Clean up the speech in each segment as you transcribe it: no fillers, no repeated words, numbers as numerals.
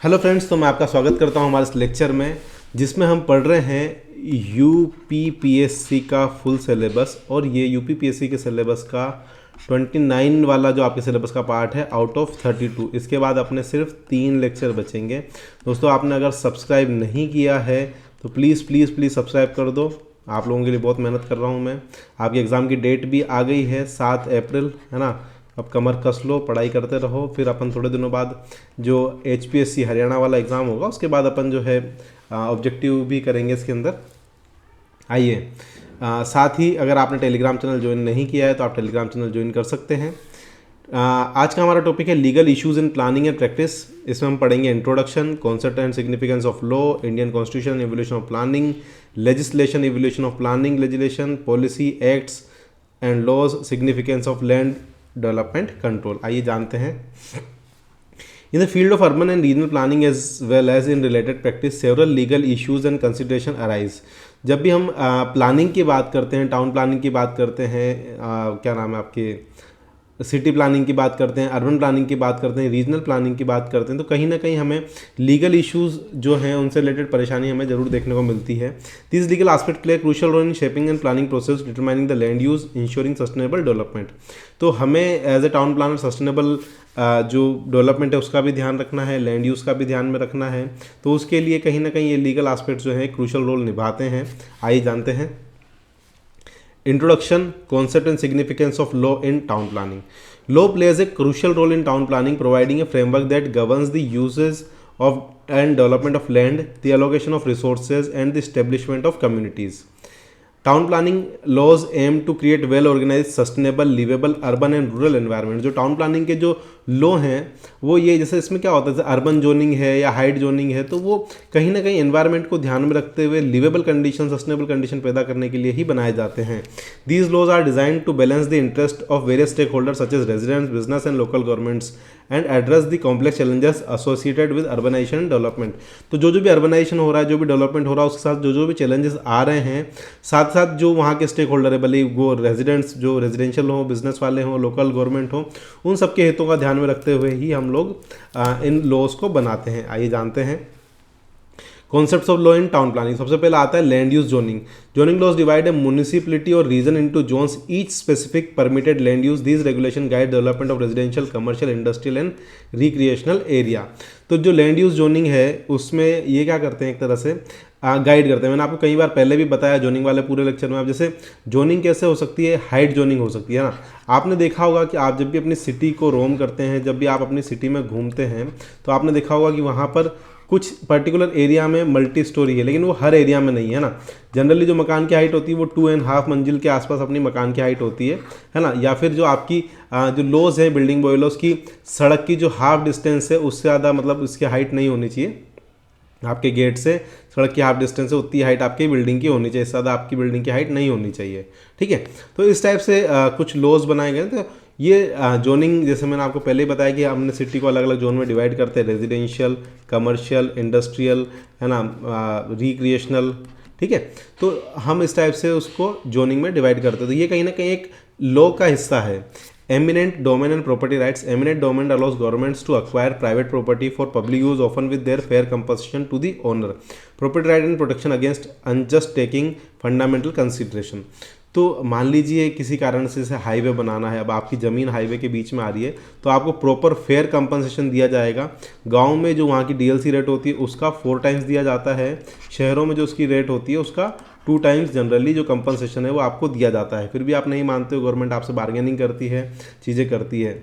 Hello friends, तो मैं आपका स्वागत करता हूं हमारे इस लेक्चर में जिसमें हम पढ़ रहे हैं यूपीपीएससी का फुल सिलेबस। और ये यूपीपीएससी के सिलेबस का 29 वाला जो आपके सिलेबस का पार्ट है आउट ऑफ 32। इसके बाद अपने सिर्फ 3 लेक्चर बचेंगे। दोस्तों, आपने अगर सब्सक्राइब नहीं किया है तो प्लीज़ प्लीज़ प्लीज़ सब्सक्राइब कर दो। आप लोगों के लिए बहुत मेहनत कर रहा हूँ मैं। आपकी एग्ज़ाम की डेट भी आ गई है 7 अप्रैल, है ना। अब कमर कस लो, पढ़ाई करते रहो। फिर अपन थोड़े दिनों बाद जो HPSC हरियाणा वाला एग्ज़ाम होगा उसके बाद अपन जो है ऑब्जेक्टिव भी करेंगे इसके अंदर। आइए, साथ ही अगर आपने टेलीग्राम चैनल ज्वाइन नहीं किया है तो आप टेलीग्राम चैनल ज्वाइन कर सकते हैं। आज का हमारा टॉपिक है legal issues in planning and practice. इसमें हम पढ़ेंगे introduction, concept and significance of law, Indian constitution, evolution of planning legislation, evolution of planning legislation, policy acts and laws, significance of land development control. आइए जानते हैं। In the field of urban and regional planning as well as in related practice several legal issues and consideration arise. जब भी हम planning की बात करते हैं, टाउन प्लानिंग की बात करते हैं, क्या नाम है आपके, सिटी प्लानिंग की बात करते हैं, अर्बन प्लानिंग की बात करते हैं, रीजनल प्लानिंग की बात करते हैं, तो कहीं ना कहीं हमें लीगल इश्यूज जो हैं उनसे रिलेटेड परेशानी हमें जरूर देखने को मिलती है। This legal aspect play crucial role in shaping and planning process, determining the land use, ensuring sustainable development. तो हमें as a town planner sustainable जो डेवलपमेंट है उसका भी ध्यान रखना है, लैंड यूज़ का भी ध्यान में रखना है। तो उसके लिए कहीं ना कहीं ये लीगल एस्पेक्ट जो है क्रूशियल रोल निभाते हैं। आइए जानते हैं। Introduction, concept and significance of law in town planning. Law plays a crucial role in town planning, providing a framework that governs the uses of and development of land, the allocation of resources, and the establishment of communities. Town planning laws aim to create well organise sustainable liveable urban and rural environment. जो town planning के जो law हैं वो ये, जैसे इसमें क्या होता है, जैसे अर्बन जोनिंग है या हाइट जोनिंग है, तो वो कहीं ना कहीं एनवायरनमेंट को ध्यान में रखते हुए लिवेबल कंडीशन, सस्टेनेबल कंडीशन पैदा करने के लिए ही बनाए जाते हैं। These laws are design to balance the interest of various stakeholder such as residents, business and local governments and address the complex challenges associated with urbanisation and development. तो जो भी अर्बनाइजेशन हो रहा है, जो भी डेवलपमेंट हो रहा है, उसके साथ जो भी चैलेंजेस आ रहे हैं, साथ साथ जो वहाँ के स्टेक होल्डर है, भले वो रेजिडेंट्स जो रेजिडेंशियल हो, बिजनेस वाले हों, लोकल गवर्नमेंट हो, उन सबके हितों का ध्यान में रखते हुए ही हम लोग इन लॉज को बनाते हैं। आइए जानते हैं concepts of law in town planning. सबसे पहले आता है land use zoning. Zoning laws divide a municipality और region into zones, each specific permitted land use. These regulation guide development of residential, commercial, industrial and recreational area. तो जो land use zoning है उसमें ये क्या करते हैं, एक तरह से गाइड करते हैं। मैंने आपको कई बार पहले भी बताया जोनिंग वाले पूरे लेक्चर में। आप जैसे जोनिंग कैसे हो सकती है, हाइट जोनिंग हो सकती है ना। आपने देखा होगा कि आप जब भी अपनी सिटी को रोम करते हैं, जब भी आप अपनी सिटी में घूमते हैं, तो आपने देखा होगा कि वहाँ पर कुछ पर्टिकुलर एरिया में मल्टी स्टोरी है, लेकिन वो हर एरिया में नहीं है ना। जनरली जो मकान की हाइट होती है वो 2.5 मंजिल के आसपास अपनी मकान की हाइट होती है ना। या फिर जो आपकी जो लॉज है बिल्डिंग बॉयलॉज की, सड़क की जो हाफ डिस्टेंस है उससे ज़्यादा, मतलब इसकी हाइट नहीं होनी चाहिए। आपके गेट से सड़क की हाफ डिस्टेंस है, उतनी हाइट आपकी बिल्डिंग की होनी चाहिए, इससे ज़्यादा आपकी बिल्डिंग की हाइट नहीं होनी चाहिए। ठीक है, तो इस टाइप से कुछ लॉज बनाए गए। तो ये जोनिंग, जैसे मैंने आपको पहले ही बताया कि हमने सिटी को अलग अलग जोन में डिवाइड करते हैं, रेजिडेंशियल, कमर्शियल, इंडस्ट्रियल, है ना, रिक्रिएशनल। ठीक है, तो हम इस टाइप से उसको जोनिंग में डिवाइड करते हैं। तो ये कहीं ना कहीं एक लॉ का हिस्सा है। Eminent domain and property rights. Eminent domain allows governments to acquire private property for public use, often with their fair compensation to the owner. Property right and protection against unjust taking, fundamental consideration. तो मान लीजिए किसी कारण से इसे highway बनाना है, अब आपकी ज़मीन हाईवे के बीच में आ रही है, तो आपको प्रॉपर फेयर कंपनसेशन दिया जाएगा। गांव में जो वहाँ की DLC रेट होती है उसका 4 टाइम्स दिया जाता है, शहरों में जो उसकी रेट होती है उसका 2 टाइम्स जनरली जो कंपनसेशन है वो आपको दिया जाता है। फिर भी आप नहीं मानते हो, गवर्नमेंट आपसे बार्गेनिंग करती है, चीज़ें करती है।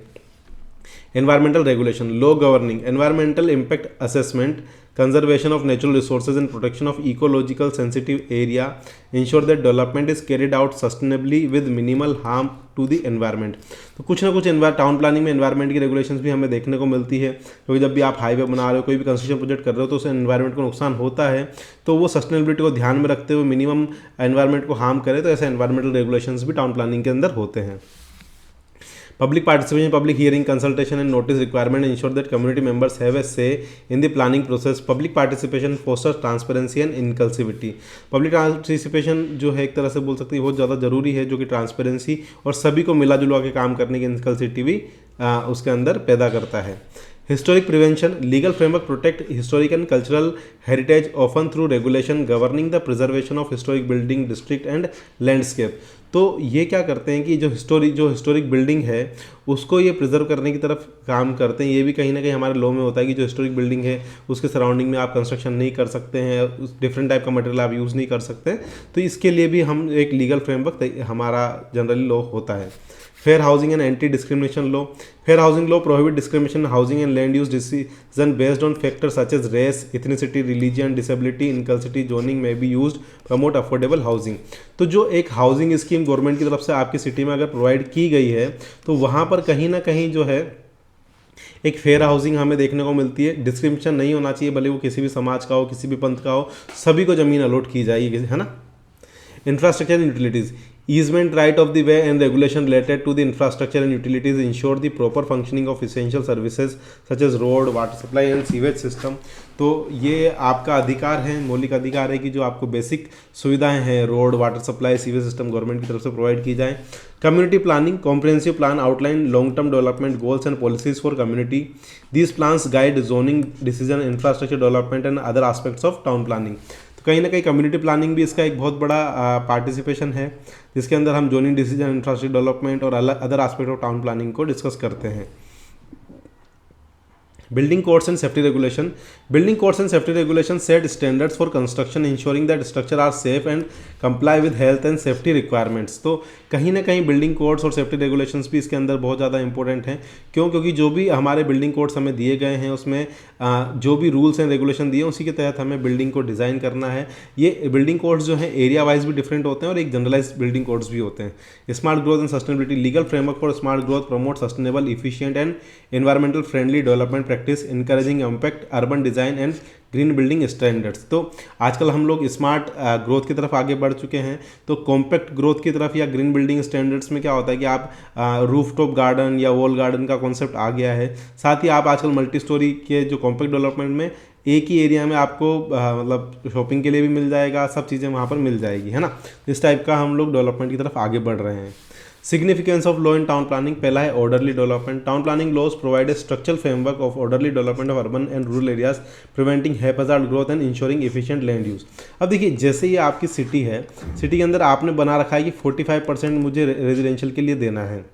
Environmental regulation, law governing environmental impact assessment, conservation of natural resources and protection of ecological sensitive area, ensure that development is carried out sustainably with minimal harm to the environment। तो कुछ ना कुछ town planning में environment की regulations भी हमें देखने को मिलती है, क्योंकि जब भी आप हाईवे बना रहे हो, कोई भी कंस्ट्रक्शन प्रोजेक्ट कर रहे हो, तो उससे एनवायरमेंट को नुकसान होता है। तो वो सस्टेनेबिलिटी को ध्यान में रखते हुए मिनिमम एनवायरमेंट को हार्म करे, तो ऐसे एनवायरमेंटल रेगुलेशंस भी टाउन प्लानिंग के अंदर होते हैं। Public participation, public hearing, consultation and notice requirement ensure that community members have a say in the planning process. Public participation fosters transparency and inclusivity. Public participation जो है एक तरह से बोल सकते हैं बहुत ज़्यादा ज़रूरी है, जो कि ट्रांसपेरेंसी और सभी को मिला जुला के काम करने की इंक्लूसिविटी भी उसके अंदर पैदा करता है। Historic prevention, legal framework protect historic and cultural heritage often through regulation governing the preservation of historic building district and landscape. तो ये क्या करते हैं कि जो हिस्टोरिक बिल्डिंग है उसको ये प्रिजर्व करने की तरफ काम करते हैं। ये भी कहीं ना कहीं हमारे लॉ में होता है कि जो हिस्टोरिक बिल्डिंग है उसके सराउंडिंग में आप कंस्ट्रक्शन नहीं कर सकते हैं, डिफरेंट टाइप का मटेरियल आप यूज़ नहीं कर सकते। तो इसके लिए भी हम एक लीगल फ्रेमवर्क हमारा जनरली लॉ होता है। Fair housing and anti discrimination law, fair housing law prohibit discrimination housing and land use decision based on factors such as race, ethnicity, religion, disability, inclusivity, zoning में be used promote affordable housing. तो जो एक housing scheme government की तरफ से आपकी city में अगर प्रोवाइड की गई है तो वहाँ पर कहीं ना कहीं जो है एक फेयर हाउसिंग हमें देखने को मिलती है। डिस्क्रिमिनेशन नहीं होना चाहिए, भले वो किसी भी समाज का हो, किसी भी पंथ का हो, सभी को ज़मीन अलॉट की जाएगी, है ना। Infrastructure and utilities, easement right of the way and regulation related to the infrastructure and utilities ensure the proper functioning of essential services such as road, water supply and sewage system। तो ये आपका अधिकार है, मौलिक अधिकार है कि जो आपको बेसिक सुविधाएं हैं, road, water supply, sewage system government की तरफ से प्रोवाइड की जाए। Community planning, comprehensive plan outline long term development goals and policies for community. These plans guide zoning decision, infrastructure development and other aspects of town planning. कहीं ना कहीं community planning भी इसका एक बहुत बड़ा पार्टिसिपेशन है, जिसके अंदर हम जोनिंग डिसीजन, इंफ्रास्ट्रक्चर डेवलपमेंट और other aspect of town planning को डिस्कस करते हैं। Building codes and safety regulation, building codes and safety regulation set standards for construction ensuring that structure are safe and comply with health and safety requirements. तो कहीं ना कहीं building codes और safety regulations भी इसके अंदर बहुत ज़्यादा इंपॉर्टेंट हैं। क्यों? क्योंकि जो भी हमारे बिल्डिंग कोड्स हमें दिए गए हैं उसमें जो भी रूल्स एंड रेगुलेशन दिए उसी के तहत हमें बिल्डिंग को डिज़ाइन करना है। ये बिल्डिंग कोड्स जो हैं एरिया वाइज भी डिफरेंट होते हैं और एक जनरलाइज बिल्डिंग कोड्स भी होते हैं। Smart growth and sustainability, legal framework for smart growth promote sustainable, efficient and environmental friendly development practice, encouraging impact urban design and green building standards. तो आजकल हम लोग स्मार्ट ग्रोथ की तरफ आगे बढ़ चुके हैं, तो कॉम्पैक्ट ग्रोथ की तरफ या ग्रीन बिल्डिंग स्टैंडर्ड्स में क्या होता है कि आप रूफटॉप गार्डन या वॉल गार्डन का कॉन्सेप्ट आ गया है। साथ ही आप आजकल मल्टी स्टोरी के जो कॉम्पैक्ट डेवलपमेंट में एक ही एरिया में आपको मतलब शॉपिंग के लिए भी मिल जाएगा, सब चीज़ें वहाँ पर मिल जाएगी, है ना। इस टाइप का हम लोग डेवलपमेंट की तरफ आगे बढ़ रहे हैं। Significance of law in town planning, पहला है orderly development. Town planning laws provide a structural framework of orderly development of urban and rural areas, preventing hazard growth and ensuring efficient land use. अब देखिए, जैसे ये आपकी city है, city के अंदर आपने बना रखा है कि 45% मुझे रेजिडेंशियल के लिए देना है।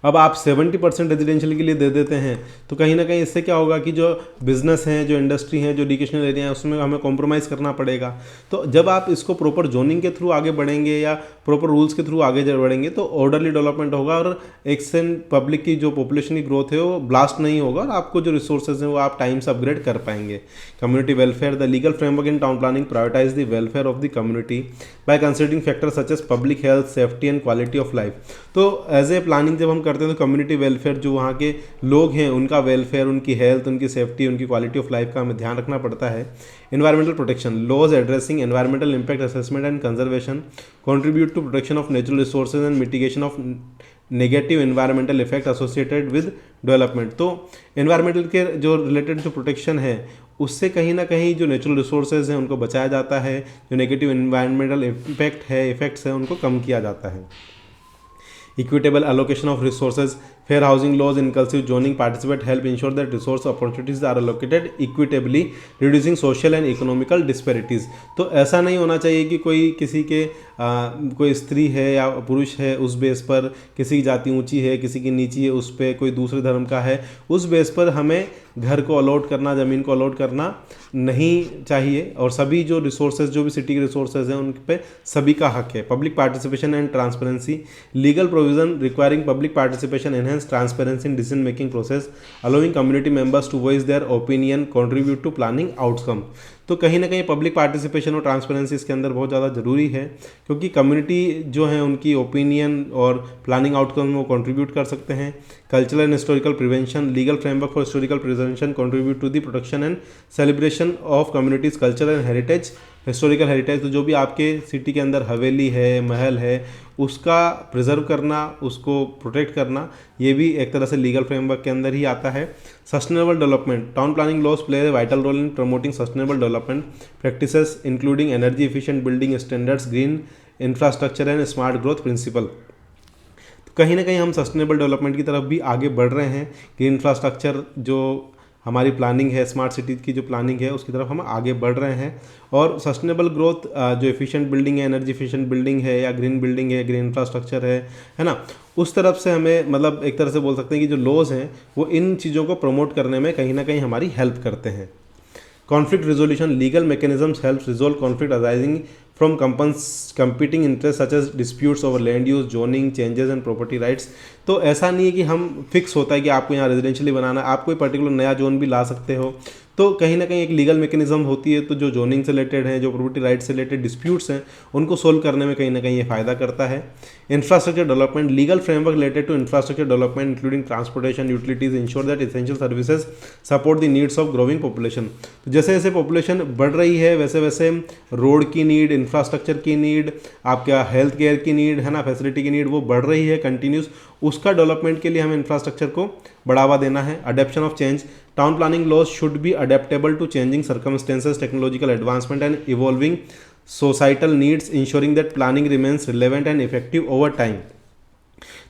अब आप 70% रेजिडेंशियल के लिए दे देते हैं, तो कहीं ना कहीं इससे क्या होगा कि जो बिजनेस हैं, जो इंडस्ट्री हैं, जो एजुकेशनल एरिया है, उसमें हमें कॉम्प्रोमाइज़ करना पड़ेगा। तो जब आप इसको प्रॉपर जोनिंग के थ्रू आगे बढ़ेंगे या प्रॉपर रूल्स के थ्रू आगे बढ़ेंगे तो ऑर्डरली डेवलपमेंट होगा और एक से पब्लिक की जो पॉपुलेशन की ग्रोथ है वो ब्लास्ट नहीं होगा और आपको जो रिसोर्सेज हैं वो आप टाइम से अपग्रेड कर पाएंगे। Community welfare, the legal framework in town planning prioritise the welfare of the community by considering factors such as public health, safety and quality of life. तो एज ए प्लानिंग जब हम करते हैं तो community welfare, जो वहाँ के लोग हैं उनका वेलफेयर, उनकी हेल्थ, उनकी सेफ्टी, उनकी क्वालिटी ऑफ लाइफ का हमें ध्यान रखना पड़ता है। Environmental protection, laws addressing environmental impact assessment and conservation contribute to protection of natural resources and mitigation of negative environmental effect associated with development. तो एनवायरमेंटल के जो रिलेटेड जो प्रोटेक्शन है उससे कहीं ना कहीं जो नेचुरल रिसोर्सेज हैं उनको बचाया जाता है, जो नेगेटिव एनवायरमेंटल इफेक्ट्स हैं उनको कम किया जाता है। Equitable allocation of resources, fair housing laws, inclusive zoning participate help ensure that resource opportunities are allocated equitably, reducing social and economical disparities। तो ऐसा नहीं होना चाहिए कि कोई किसी के कोई स्त्री है या पुरुष है उस बेस पर किसी की जाति ऊंची है, किसी की नीची है, उस पर कोई दूसरे धर्म का है, उस बेस पर हमें घर को अलॉट करना, ज़मीन को अलॉट करना नहीं चाहिए। और सभी जो रिसोर्सेज, जो भी सिटी के रिसोर्सेज हैं उन पे सभी का हक है। Public participation and transparency, legal provision requiring public participation enhance transparency in decision making process, allowing community members to voice their opinion, contribute to planning outcome. तो कहीं ना कहीं पब्लिक पार्टिसिपेशन और ट्रांसपेरेंसी इसके अंदर बहुत ज़्यादा ज़रूरी है, क्योंकि कम्युनिटी जो है उनकी ओपिनियन और प्लानिंग आउटकम में वो कंट्रीब्यूट कर सकते हैं। Cultural and historical prevention, legal framework for historical preservation contribute to the protection and celebration of communities culture and heritage, historical heritage. तो जो भी आपके सिटी के अंदर हवेली है, महल है, उसका प्रिजर्व करना, उसको प्रोटेक्ट करना, ये भी एक तरह से लीगल फ्रेमवर्क के अंदर ही आता है। Sustainable development, town planning laws play a vital role in promoting sustainable development practices including energy efficient building standards, green infrastructure and smart growth principle. कहीं ना कहीं हम सस्टेनेबल डेवलपमेंट की तरफ भी आगे बढ़ रहे हैं। ग्रीन इंफ्रास्ट्रक्चर जो हमारी प्लानिंग है, स्मार्ट सिटी की जो प्लानिंग है, उसकी तरफ हम आगे बढ़ रहे हैं। और सस्टेनेबल ग्रोथ जो एफिशिएंट बिल्डिंग है, एनर्जी एफिशिएंट बिल्डिंग है, या ग्रीन बिल्डिंग है, ग्रीन इंफ्रास्ट्रक्चर है ना, उस तरफ से हमें मतलब एक तरह से बोल सकते हैं कि जो लॉज हैं वो इन चीज़ों को प्रमोट करने में कहीं ना कहीं हमारी हेल्प करते हैं। Conflict resolution, legal mechanisms helps resolve conflict arising from competing interests such as disputes over land use, zoning changes and property rights। तो ऐसा नहीं है कि हम फिक्स होता है कि आपको यहाँ रेजिडेंशियली बनाना है, आप कोई पर्टिकुलर नया जोन भी ला सकते हो। तो कहीं ना कहीं एक लीगल मैकेनिज्म होती है, तो जो जोनिंग से रिलेटेड है, जो प्रॉपर्टी राइट से रिलेटेड डिस्प्यूट्स हैं, उनको सोल्व करने में कहीं ना कहीं ये फ़ायदा करता है। Infrastructure development, legal framework related to infrastructure development including transportation utilities ensure that essential services support the needs of growing population. तो जैसे जैसे पॉपुलेशन बढ़ रही है वैसे वैसे रोड की नीड, इंफ्रास्ट्रक्चर की नीड, आपका हेल्थ केयर की नीड है ना, फैसिलिटी की नीड वो बढ़ रही है कंटिन्यूस। उसका डेवलपमेंट के लिए हमें इंफ्रास्ट्रक्चर को बढ़ावा देना है। Adaption of change, town planning laws should be adaptable to changing circumstances, technological advancement and evolving societal needs, ensuring that planning remains relevant and effective over time.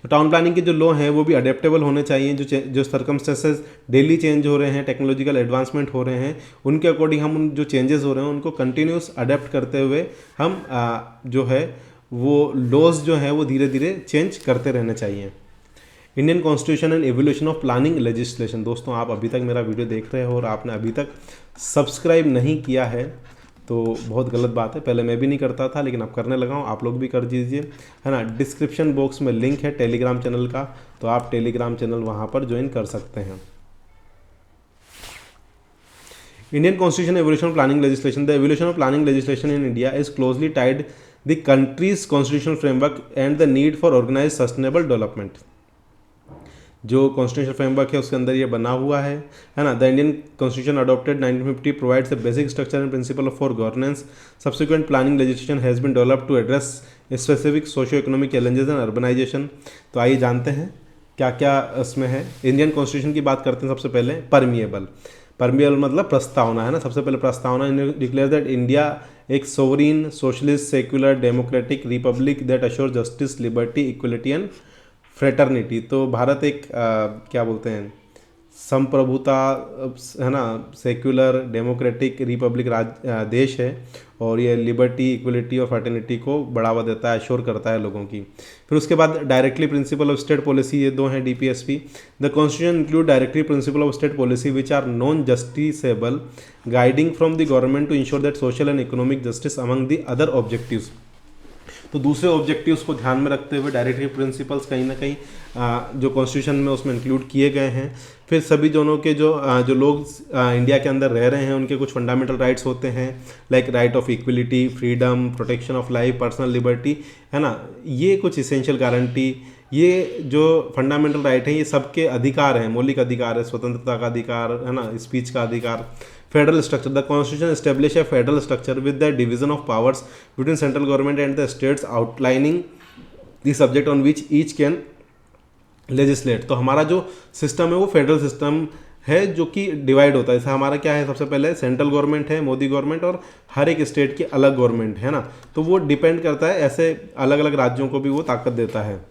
तो टाउन प्लानिंग के जो लॉ हैं वो भी अडेप्टेबल होने चाहिए। जो circumstances daily change हो रहे हैं, टेक्नोलॉजिकल एडवांसमेंट हो रहे हैं, उनके अकॉर्डिंग हम उन जो चेंजेस हो रहे हैं उनको कंटिन्यूस अडेप्ट करते हुए हम जो है वो लॉज जो है वो धीरे धीरे चेंज करते रहने चाहिए। Indian constitution and evolution of planning legislation. दोस्तों, आप अभी तक मेरा वीडियो देख रहे हो और आपने अभी तक सब्सक्राइब नहीं किया है तो बहुत गलत बात है। पहले मैं भी नहीं करता था, लेकिन अब करने लगा हूँ, आप लोग भी कर दीजिए, है ना। डिस्क्रिप्शन बॉक्स में लिंक है टेलीग्राम चैनल का, तो आप टेलीग्राम चैनल वहाँ पर ज्वाइन कर सकते हैं। Indian constitution evolution of planning legislation. The evolution of planning legislation in India is closely tied the country's constitutional framework and the need for organise sustainable development. जो constitution framework है उसके अंदर ये बना हुआ है ना। The Indian constitution adopted 1950 provides a basic structure and principle for governance. Subsequent planning legislation has been developed to address specific socio economic challenges and urbanisation. तो आइए जानते हैं क्या क्या इसमें है। इंडियन कॉन्स्टिट्यूशन की बात करते हैं। सबसे पहले परमिएबल। परमिएबल मतलब प्रस्तावना, है ना। सबसे पहले प्रस्तावना डिक्लेयर दैट इंडिया एक sovereign socialist secular democratic Republic that assure justice liberty equality and fraternity. तो भारत एक क्या बोलते हैं, संप्रभुता, है ना, सेक्युलर डेमोक्रेटिक रिपब्लिक देश है, और ये लिबर्टी इक्वलिटी और फ्रेटर्निटी को बढ़ावा देता है, अश्योर करता है लोगों की। फिर उसके बाद directly principle of state policy, ये दो हैं DPSP. The constitution include directly principle of state policy which are non justiciable, guiding from the government to ensure that social and economic justice among the other objectives. तो दूसरे objectives को ध्यान में रखते हुए डायरेक्टिव प्रिंसिपल्स कहीं ना कहीं जो कॉन्स्टिट्यूशन में उसमें इंक्लूड किए गए हैं। फिर सभी दोनों के जो लोग इंडिया के अंदर रह रहे हैं उनके कुछ फंडामेंटल राइट्स होते हैं, like right of equality, freedom, protection of life, personal liberty, है ना। ये कुछ इसेंशियल गारंटी, ये जो फंडामेंटल राइट हैं ये सबके अधिकार हैं, मौलिक अधिकार है। स्वतंत्रता का अधिकार, है ना, स्पीच का अधिकार। Federal structure, the constitution establish A federal structure with the division of powers between central government and the states outlining the subject on which each can legislate. तो हमारा जो सिस्टम है वो फेडरल सिस्टम है जो कि डिवाइड होता है। जैसे हमारा क्या है, सबसे पहले सेंट्रल गवर्नमेंट है, मोदी गवर्नमेंट, और हर एक स्टेट की अलग गवर्नमेंट है ना। तो वो डिपेंड करता है, ऐसे अलग अलग राज्यों को भी वो ताकत देता है।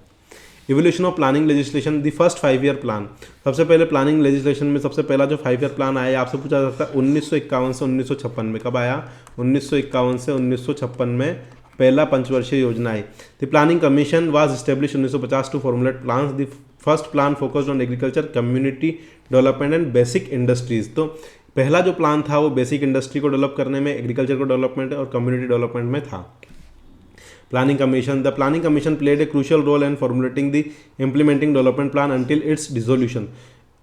Evolution of planning legislation, the first 5 year plan. सबसे पहले प्लानिंग लेजिस्लेशन में सबसे पहला जो 5 ईयर प्लान आया, आपसे पूछा जा सकता है 1951 से 1956 में। कब आया? 1951 से 1956 में पहला पंचवर्षीय योजना है। The planning commission was establish 1950 to formulate plans. The first plan focused on agriculture, community development and basic industries. तो पहला जो प्लान था वो बेसिक इंडस्ट्री को डेवलप करने में, एग्रीकल्चर को डेवलपमेंट और कम्युनिटी डेवलपमेंट में था। Planning Commission, the Planning Commission played a crucial role in formulating the implementing development plan until its dissolution।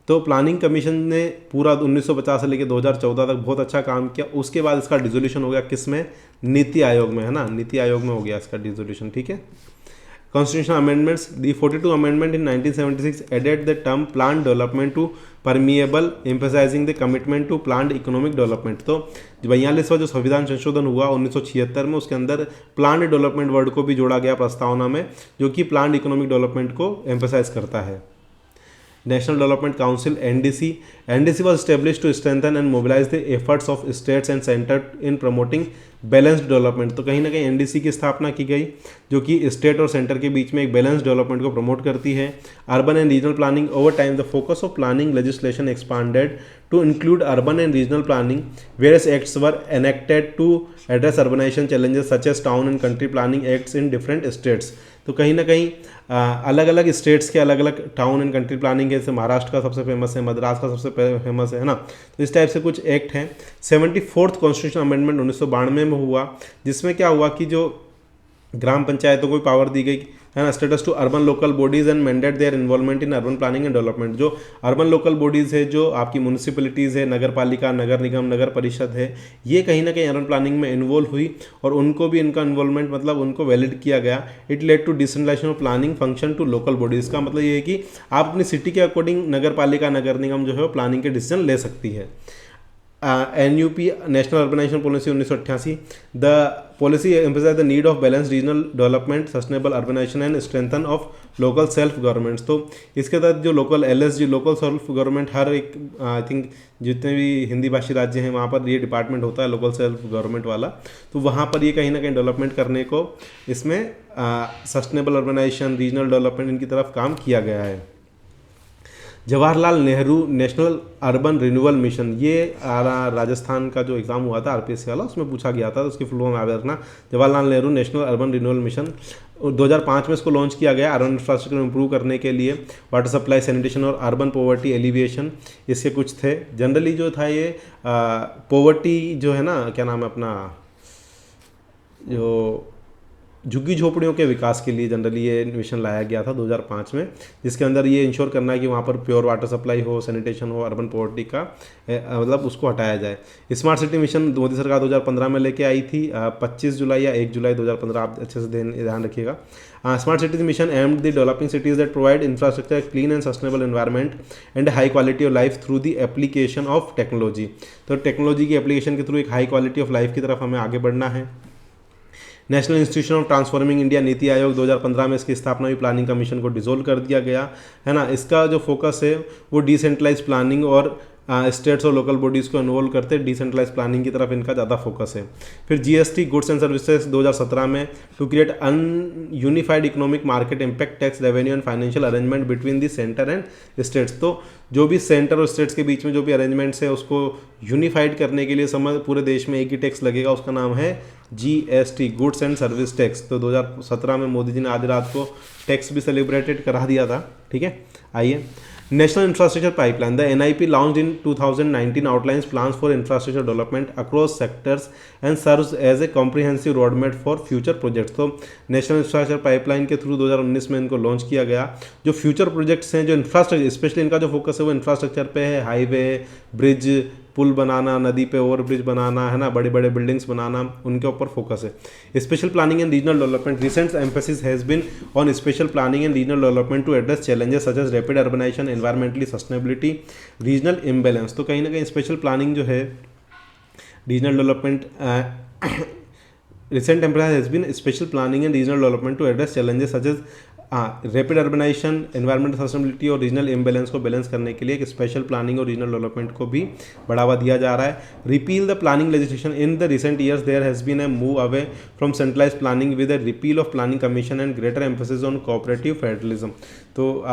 तो प्लानिंग कमीशन ने पूरा 1950 से लेकर 2014 तक बहुत अच्छा काम किया। उसके बाद इसका डिसोल्यूशन हो गया किसमें? नीति आयोग में, है ना। नीति आयोग में हो गया इसका डिसोल्यूशन, ठीक है। Constitutional amendments, the 42 amendment in 1976 added the term planned development to permeable, emphasizing the commitment to planned economic development। तो 42वां जो संविधान संशोधन हुआ 1976 में, उसके अंदर प्लान्ड डेवलपमेंट वर्ड को भी जोड़ा गया प्रस्तावना में, जो कि प्लान्ड इकोनॉमिक डेवलपमेंट को एम्फेसाइज करता है। National Development Council NDC. NDC was established to strengthen and mobilize the efforts of states and centered in promoting balanced development. तो कहीं ना कहीं एनडीसी की स्थापना की गई जो कि स्टेट और सेंटर के बीच में एक बैलेंस डेवलपमेंट को प्रमोट करती है। Urban and regional planning, over time the focus of planning legislation expanded to include urban and regional planning. Various acts were enacted to address urbanization challenges such as town and country planning acts in different states. तो कहीं ना कहीं अलग अलग states के अलग अलग town and country planning, जैसे महाराष्ट्र का सबसे फेमस है, मद्रास का सबसे फेमस है ना। तो इस टाइप से कुछ एक्ट हैं। 74th कॉन्स्टिट्यूशन अमेंडमेंट 1992 में हुआ, जिसमें क्या हुआ कि जो ग्राम पंचायतों को पावर दी गई है ना, status to urban local bodies and mandate their involvement in urban planning and development. जो अर्बन लोकल बॉडीज़ है, जो आपकी म्यूनिसिपैलिटीज़ है, नगर पालिका, नगर निगम, नगर परिषद है, ये कहीं ना कहीं अर्बन प्लानिंग में इन्वॉल्व हुई और उनको भी इनका इन्वॉल्वमेंट मतलब उनको वैलिड किया गया। It led to decentralisation of planning function to local bodies. का मतलब ये है कि आप अपनी सिटी के अकॉर्डिंग नगर पालिका, नगर निगम जो है वो प्लानिंग के डिसीजन ले सकती है। NUP national urbanization policy 1988, the policy emphasize the need of balance regional development, sustainable urbanization and strengthen of local self governments. तो इसके तहत जो local LSG local self government, हर एक आई थिंक जितने भी हिंदी भाषी राज्य हैं वहाँ पर ये डिपार्टमेंट होता है लोकल सेल्फ गवर्नमेंट वाला। तो वहाँ पर ये कहीं ना कहीं डेवलपमेंट करने को इसमें सस्टेनेबल अर्बनाइजेशन, रीजनल डेवलपमेंट इनकी तरफ काम किया गया है। Jawaharlal Nehru national urban renewal mission, ये राजस्थान का जो एग्ज़ाम हुआ था RPSC वाला, उसमें पूछा गया था, तो उसकी फुल फॉर्म याद रखना, Jawaharlal Nehru national urban renewal mission. 2005 में इसको लॉन्च किया गया अर्बन इंफ्रास्ट्रक्चर को इम्प्रूव करने के लिए, वाटर सप्लाई, सैनिटेशन और अर्बन पॉवर्टी एलिविएशन, इसके कुछ थे। जनरली जो था ये पॉवर्टी जो है ना, क्या नाम है अपना, जो झुग्गी झोपड़ियों के विकास के लिए जनरली ये मिशन लाया गया था 2005 में, जिसके अंदर ये इंश्योर करना है कि वहाँ पर प्योर वाटर सप्लाई हो, सैनिटेशन हो, अर्बन पॉवर्टी का मतलब उसको हटाया जाए। स्मार्ट सिटी मिशन मोदी सरकार 2015 में लेके आई थी, 25 जुलाई या 1 जुलाई 2015, आप अच्छे से ध्यान रखिएगा। Smart cities mission aimed the developing cities that provide infrastructure, clean and sustainable environment and high quality of life through the application of technology. तो टेक्नोलॉजी की एप्लीकेशन के थ्रू एक हाई क्वालिटी ऑफ लाइफ की तरफ हमें आगे बढ़ना है। National institution of transforming India NITI Aayog 2015 में इसकी स्थापना हुई, प्लानिंग कमीशन को डिसोल्व कर दिया गया है ना। इसका जो फोकस है वो डिसेंट्रलाइज प्लानिंग और स्टेट्स और लोकल बॉडीज़ को इन्वॉल्व करते डिसेंट्रलाइज प्लानिंग की तरफ इनका ज़्यादा फोकस है। फिर GST गुड्स एंड सर्विसेज 2017 में, to create an unified economic market, impact tax revenue and financial arrangement between the centre and states. तो जो भी सेंटर और स्टेट्स के बीच में जो भी अरेंजमेंट्स है उसको यूनिफाइड करने के लिए समझ पूरे देश में एक ही टैक्स लगेगा, उसका नाम है GST goods and service tax. तो 2017 में मोदी जी ने आधी रात को टैक्स भी सेलिब्रेटेड करा दिया था। ठीक है, आइए national infrastructure pipeline, the NIP launched in 2019 outlines plans for infrastructure development across sectors and serves as a comprehensive roadmap for future projects। तो नेशनल इंफ्रास्ट्रक्चर पाइपलाइन के थ्रू 2019 में इनको लॉन्च किया गया। जो फ्यूचर प्रोजेक्ट्स हैं, जो इंफ्रास्ट्रक्चर, स्पेशली इनका जो फोकस है वो इंफ्रास्ट्रक्चर पे है, हाईवे, ब्रिज, पुल बनाना, नदी पे ओवर ब्रिज बनाना है ना, बड़े बड़े बिल्डिंग्स बनाना, उनके ऊपर फोकस है। Spatial planning and regional development, recent emphasis has been on spatial planning and regional development to address challenges such as rapid urbanisation, environmentally sustainability, regional imbalance. तो कहीं ना कहीं स्पेशल प्लानिंग जो है, regional development, recent emphasis has been spatial planning and regional development to address challenges such as rapid urbanisation, environmental sustainability और regional imbalance को balance करने के लिए एक स्पेशल प्लानिंग और रीजनल डेवलपमेंट को भी बढ़ावा दिया जा रहा है। Repeal the planning legislation, in the recent years there has been a move away from centralise planning with the repeal of planning commission and greater emphasis on cooperative federalism. तो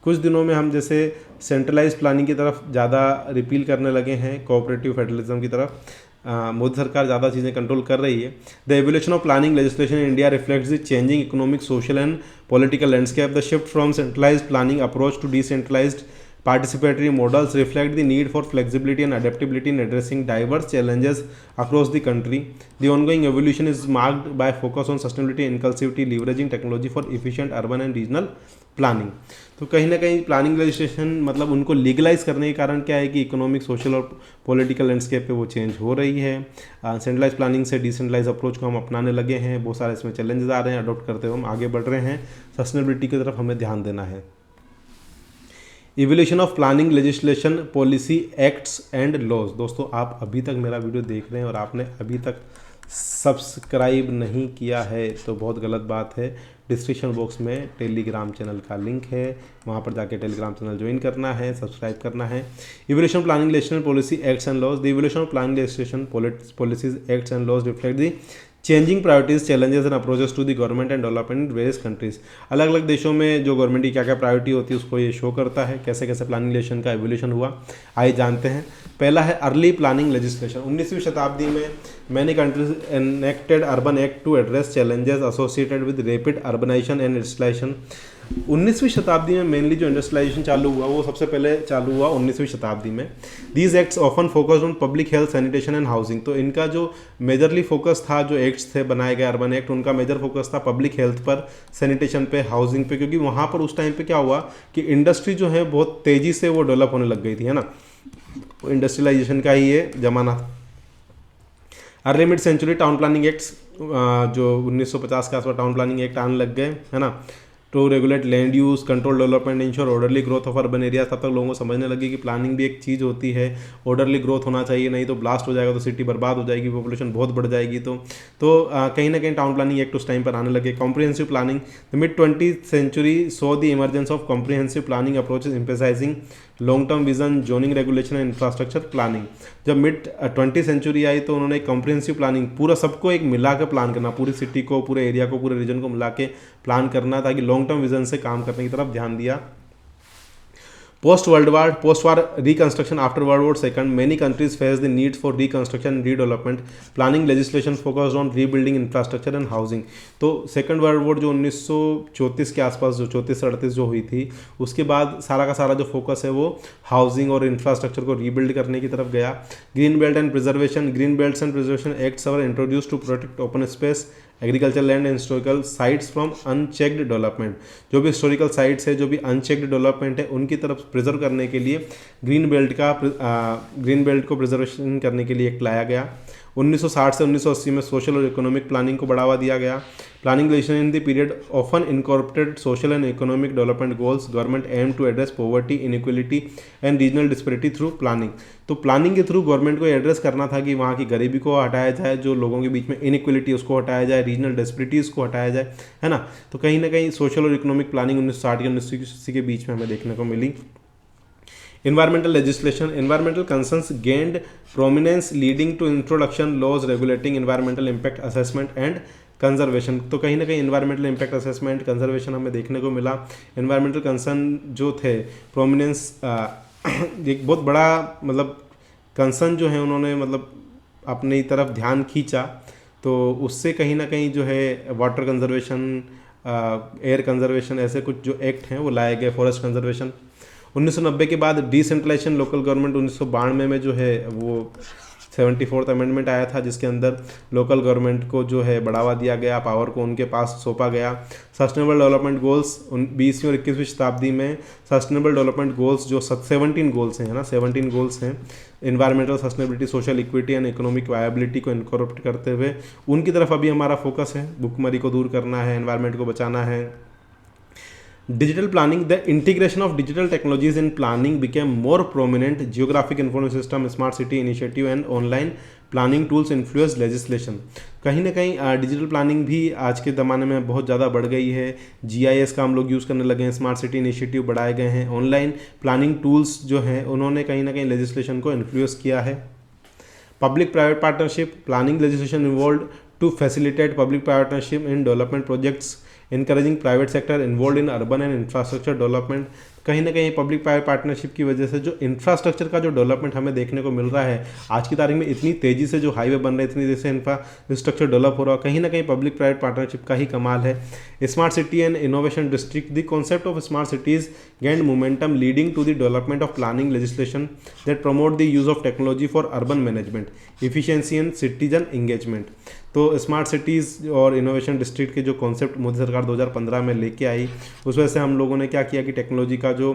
कुछ दिनों में हम जैसे सेंट्रलाइज प्लानिंग की तरफ ज़्यादा repeal करने लगे हैं, कोऑपरेटिव फेडरलिज्म की तरफ मोदी सरकार ज़्यादा चीज़ें कंट्रोल कर रही है। The evolution of planning legislation in India reflects the changing economic, social and political landscape. The shift from centralised planning approach to decentralised participatory models reflect the need for flexibility and adaptability in addressing diverse challenges across the country. The ongoing evolution is marked by focus on sustainability, inclusivity, leveraging technology for efficient urban and regional planning। तो कहीं ना कहीं planning legislation मतलब उनको legalise करने के कारण क्या है कि इकोनॉमिक, सोशल और पॉलिटिकल लैंडस्केप पे वो चेंज हो रही है। सेंट्रलाइज प्लानिंग से डिसेंट्रलाइज अप्रोच को हम अपनाने लगे हैं, बहुत सारे इसमें चैलेंजेस आ रहे हैं, अडॉप्ट करते हुए हम आगे बढ़ रहे हैं। सस्टेनेबिलिटी की तरफ हमें ध्यान देना है। Evolution of planning legislation, policy, acts and laws. दोस्तों आप अभी तक मेरा वीडियो देख रहे हैं और आपने अभी तक सब्सक्राइब नहीं किया है तो बहुत गलत बात है। डिस्क्रिप्शन बॉक्स में टेलीग्राम चैनल का लिंक है, वहाँ पर जाके टेलीग्राम चैनल ज्वाइन करना है, सब्सक्राइब करना है। Evolution planning legislation policy acts and laws. The evolution of planning legislation policies acts and laws reflect the changing priorities challenges and approaches to the government and development in various countries. अलग अलग देशों में जो government की क्या क्या priority होती है उसको ये शो करता है, कैसे कैसे प्लानिंग लेजिस्लेशन का एवोल्यूशन हुआ। आइए जानते हैं। पहला है अर्ली प्लानिंग लेजिस्लेशन। 19वीं शताब्दी में many countries enacted urban act to address challenges associated with rapid urbanisation and industrialisation. 19वीं शताब्दी में मेनली जो इंडस्ट्रियलाइजेशन चालू हुआ वो सबसे पहले चालू हुआ 19वीं शताब्दी में। These acts often focused on public health, sanitation and housing. तो इनका जो मेजरली फोकस था, जो एक्ट्स थे बनाए गए अर्बन एक्ट, उनका मेजर फोकस था पब्लिक हेल्थ पर, सैनिटेशन पे, हाउसिंग पे, क्योंकि वहाँ पर उस टाइम पे क्या हुआ कि इंडस्ट्री जो है बहुत तेज़ी से वो डेवलप होने लग गई थी, है ना। इंडस्ट्रियलाइजेशन का ही ये जमाना था। Early mid century town planning acts, जो 1950 के आसपास टाउन प्लानिंग एक्ट आने लग गए, है ना, to regulate land use, control development, ensure orderly growth of urban area. तब तक लोगों को समझने लगी कि प्लानिंग भी एक चीज़ होती है, ऑर्डरली ग्रोथ होना चाहिए, नहीं तो ब्लास्ट हो जाएगा तो सिटी बर्बाद हो जाएगी, पॉपुलेशन बहुत बढ़ जाएगी। तो कहीं ना कहीं टाउन प्लानिंग एक्ट उस टाइम पर आने लगे। Comprehensive planning. The mid 20th century so the emergence of comprehensive planning approaches emphasising long term vision, zoning regulation and infrastructure planning. जब मिड 20th सेंचुरी आई तो उन्होंने कॉम्प्रिहेंसिव प्लानिंग, पूरा सबको एक मिला के प्लान करना, पूरी सिटी को, पूरे एरिया को, पूरे रीजन को मिला के प्लान करना, ताकि लॉन्ग टर्म विजन से काम करने की तरफ ध्यान दिया। Post war reconstruction after world war second, many countries face the need for reconstruction and redevelopment. Planning legislation focused on rebuilding infrastructure and housing. तो सेकंड वर्ल्ड वॉर जो 1934 के आसपास, जो 34-38 जो हुई थी, उसके बाद सारा का सारा जो फोकस है वो हाउसिंग और इंफ्रास्ट्रक्चर को रीबिल्ड करने की तरफ गया। Green belt and preservation. Green belts and preservation acts were introduce to protect open space, agriculture land and historical sites from unchecked development. जो भी हिस्टोरिकल साइट्स है, जो भी अनचेक्ड डेवलपमेंट है, उनकी तरफ प्रिजर्व करने के लिए ग्रीन बेल्ट को प्रिजर्वेशन करने के लिए एक लाया गया। 1960 से 1980 में सोशल और इकोनॉमिक प्लानिंग को बढ़ावा दिया गया। Planning legislation in the period often incorporated social and economic development goals. Government aim to address poverty, inequality and regional disparity through planning. तो प्लानिंग के थ्रू गवर्नमेंट को एड्रेस करना था कि वहाँ की गरीबी को हटाया जाए, जो लोगों के बीच में इनइक्वलिटी उसको हटाया जाए, रीजनल डिस्पैरिटीज़ को हटाया जाए, है ना। तो कहीं ना कहीं सोशल और इकोनॉमिक प्लानिंग 1960 के 1980 के बीच में हमें देखने को मिली। Environmental legislation. Environmental concerns gained prominence leading to introduction laws regulating environmental impact assessment and conservation. तो कहीं ना कहीं इन्वायरमेंटल इम्पैक्ट असेसमेंट, कंजर्वेशन हमें देखने को मिला। इन्वायरमेंटल कंसर्न जो थे, प्रोमिनेंस, एक बहुत बड़ा मतलब कंसर्न जो है उन्होंने मतलब अपनी तरफ ध्यान खींचा। तो उससे कहीं ना कहीं जो है वाटर कंजर्वेशन, एयर कंजर्वेशन, ऐसे कुछ जो एक्ट हैं वो लाए गए। Forest conservation. 1990 के बाद डिसेंट्रलाइजेशन लोकल गवर्नमेंट। 1992 में जो है वो 74th अमेंडमेंट आया था, जिसके अंदर लोकल गवर्नमेंट को जो है बढ़ावा दिया गया, पावर को उनके पास सौंपा गया। सस्टेनेबल डेवलपमेंट गोल्स 20वीं और 21वीं शताब्दी में सस्टेनेबल डेवलपमेंट गोल्स जो 17 गोल्स हैं ना, 17 गोल्स हैं, environmental sustainability, social equity and economic viability को इनकॉर्पोरेट करते हुए उनकी तरफ अभी हमारा फोकस है। भुखमरी को दूर करना है, एनवायरमेंट को बचाना है। Digital planning. The integration of digital technologies in planning became more prominent. Geographic information system, smart city initiative and online planning tools influence legislation. कहीं ना कहीं डिजिटल प्लानिंग भी आज के ज़माने में बहुत ज़्यादा बढ़ गई है। GIS का हम लोग यूज़ करने लगे हैं, स्मार्ट सिटी इनिशिएटिव बढ़ाए गए हैं, ऑनलाइन प्लानिंग टूल्स जो हैं उन्होंने कहीं ना कहीं लेजिस्लेशन को इन्फ्लुएंस किया है। Public private partnership. Planning legislation involve to facilitate public partnership in development projects, encouraging private sector involved in urban and infrastructure development. कहीं ना कहीं पब्लिक प्राइवेट पार्टनरशिप की वजह से जो इंफ्रास्ट्रक्चर का जो डेवलपमेंट हमें देखने को मिल रहा है आज की तारीख में, इतनी तेज़ी से जो हाईवे बन रहे हैं, इतनी तेज़ी से इंफ्रास्ट्रक्चर डेवलप हो रहा है, कहीं ना कहीं पब्लिक प्राइवेट पार्टनरशिप का ही कमाल है। Smart city and innovation district. The concept of smart cities gained momentum leading to the development of planning legislation that promote the use of technology for urban management, efficiency and citizen engagement. तो smart cities और innovation district के जो concept Modi सरकार 2015 में लेके आई, उस वजह से हम लोगों ने क्या किया कि टेक्नोलॉजी का जो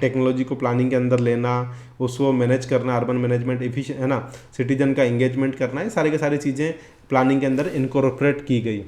टेक्नोलॉजी को प्लानिंग के अंदर लेना, उसको मैनेज करना, अर्बन मैनेजमेंट एफिशिएंट, है ना, सिटीजन का इंगेजमेंट करना, ये सारी की सारी चीज़ें प्लानिंग के अंदर इनकॉर्पोरेट की गई।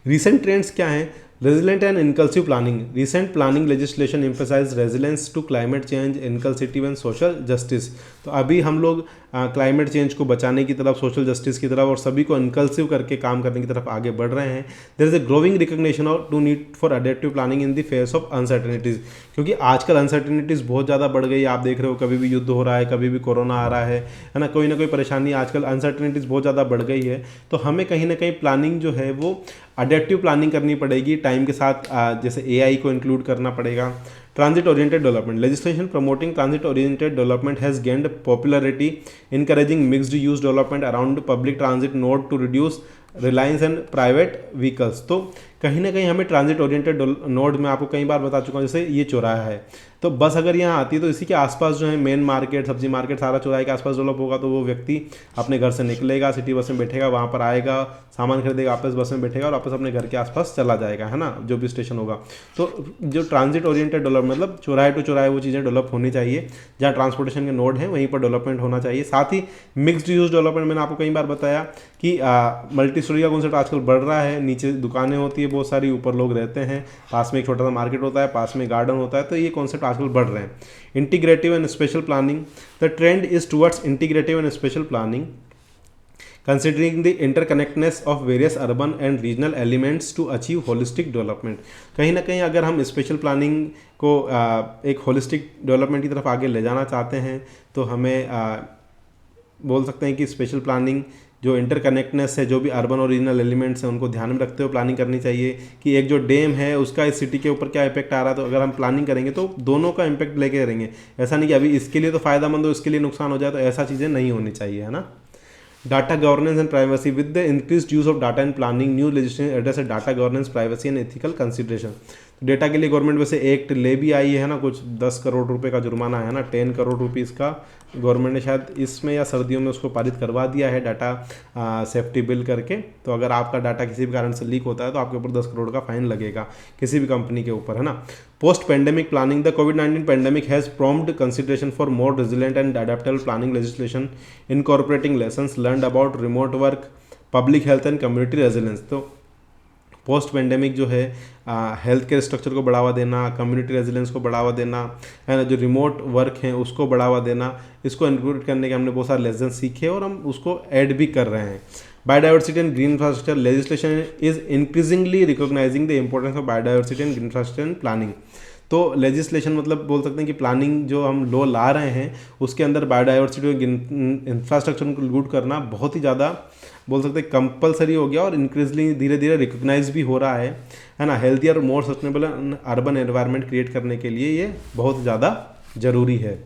रिसेंट ट्रेंड्स क्या हैं? Resilient and inclusive planning. Recent planning legislation emphasize resilience to climate change, inclusivity and social justice. तो अभी हम लोग क्लाइमेट चेंज को बचाने की तरफ, सोशल जस्टिस की तरफ और सभी को इनकल्सिव करके काम करने की तरफ आगे बढ़ रहे हैं. There is a growing recognition of to need for adaptive planning in the face of uncertainties. क्योंकि आजकल अनसर्टेनिटीज़ बहुत ज़्यादा बढ़ गई. आप देख रहे हो कभी भी युद्ध हो रहा है, कभी भी कोरोना आ रहा है ना, कोई परेशानी. आजकल अनसर्टेनिटीज़ बहुत ज़्यादा बढ़ गई है. तो हमें कहीं ना कहीं प्लानिंग जो है वो अडेप्टिव प्लानिंग करनी पड़ेगी. टाइम के साथ जैसे एआई को इंक्लूड करना पड़ेगा. Transit oriented development. Legislation promoting transit oriented development has gained popularity, encouraging mixed use development around public transit node to reduce Reliance and private vehicles. तो कहीं ना कहीं हमें ट्रांजिट ओरिएंटेड नोड में आपको कई बार बता चुका हूँ. जैसे ये चौराहा है, तो बस अगर यहाँ आती है तो इसी के आसपास जो है मेन मार्केट, सब्जी मार्केट, सारा चौराहे के आसपास डेवलप होगा. तो वो व्यक्ति अपने घर से निकलेगा, सिटी बस में बैठेगा, वहाँ पर आएगा, सामान खरीदेगा, वापस बस में बैठेगा और वापस अपने घर के आसपास चला जाएगा, है ना, जो भी स्टेशन होगा. तो जो ट्रांजिट ओरिएंटेड डेवलपमेंट मतलब चौराहे टू चौराहे वो चीज़ें डेवलप होनी चाहिए. जहाँ ट्रांसपोर्टेशन के नोड हैं वहीं पर डेवलपमेंट होना चाहिए. साथ ही मिक्स्ड यूज डेवलपमेंट, मैंने आपको कई बार बताया कि मल्टी स्टोरी का कॉन्सेप्ट आजकल बढ़ रहा है. नीचे दुकानें होती है बहुत सारी, ऊपर लोग रहते हैं, पास में एक छोटा सा मार्केट होता है, पास में गार्डन होता है. तो ये कॉन्सेप्ट आजकल बढ़ रहे हैं. Integrative and special planning. The trend is towards integrative and special planning considering the interconnectedness of various urban and regional elements to achieve holistic development. कहीं ना कहीं अगर हम स्पेशल प्लानिंग को एक होलिस्टिक डेवलपमेंट की तरफ आगे ले जाना चाहते हैं तो हमें बोल सकते हैं कि स्पेशल प्लानिंग जो इंटरकनेक्टनेस है, जो भी अर्बन और रीजनल एलिमेंट्स हैं उनको ध्यान में रखते हुए प्लानिंग करनी चाहिए. कि एक जो डैम है उसका इस सिटी के ऊपर क्या इफेक्ट आ रहा है, तो अगर हम प्लानिंग करेंगे तो दोनों का इम्पैक्ट लेके करेंगे. ऐसा नहीं कि अभी इसके लिए तो फ़ायदा मंद हो, इसके लिए नुकसान हो जाए, तो ऐसा चीज़ें नहीं होनी चाहिए, है ना. Data governance and privacy. With the increased use of data and planning, new legislation address data governance, privacy and ethical consideration. Data के लिए गवर्नमेंट वैसे एक्ट ले भी आई है ना, कुछ 10 करोड़ रुपए का जुर्माना है ना, 10 करोड़ रुपीज़ का गवर्नमेंट ने शायद इसमें या सर्दियों में उसको पारित करवा दिया है, डाटा सेफ्टी बिल करके. तो अगर आपका डाटा किसी भी कारण से लीक होता है तो आपके ऊपर 10 करोड़ का फाइन लगेगा किसी भी कंपनी के ऊपर, है ना. Post pandemic planning. The covid pandemic has prompt consideration for more resilient and adaptable planning legislation incorporating lessons learned about remote work, public health and community resilience. तो पोस्ट पेंडेमिक जो है हेल्थ केयर स्ट्रक्चर को बढ़ावा देना, community resilience को बढ़ावा देना, है ना, जो रिमोट वर्क हैं उसको बढ़ावा देना, इसको इंक्लूड करने के हमने बहुत सारे लेसन सीखे और हम उसको ऐड भी कर रहे हैं. Biodiversity and green infrastructure. Legislation is increasingly recognising the importance of biodiversity and green infrastructure and planning. तो लेजिस्लेशन मतलब बोल सकते हैं कि प्लानिंग जो हम लॉ ला रहे हैं उसके अंदर बायोडाइवर्सिटी और इंफ्रास्ट्रक्चर को इंक्लूड करना बहुत ही ज़्यादा बोल सकते हैं कंपलसरी हो गया और इंक्रीजली धीरे धीरे रिकॉग्नाइज भी हो रहा है ना. हेल्थी और more sustainable urban environment create करने के लिए ये बहुत ज़्यादा ज़रूरी है.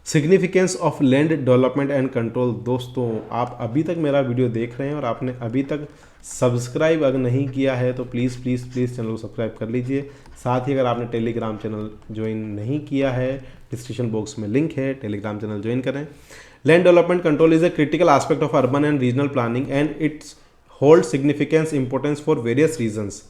Significance of land development and control. दोस्तों आप अभी तक मेरा वीडियो देख रहे हैं और आपने अभी तक सब्सक्राइब अगर नहीं किया है तो प्लीज़ प्लीज़ प्लीज़ चैनल को सब्सक्राइब कर लीजिए. साथ ही अगर आपने टेलीग्राम चैनल ज्वाइन नहीं किया है, डिस्क्रिप्शन बॉक्स में लिंक है, टेलीग्राम चैनल ज्वाइन करें. Land development control is a critical aspect of urban and regional planning and its hold significance importance for various reasons.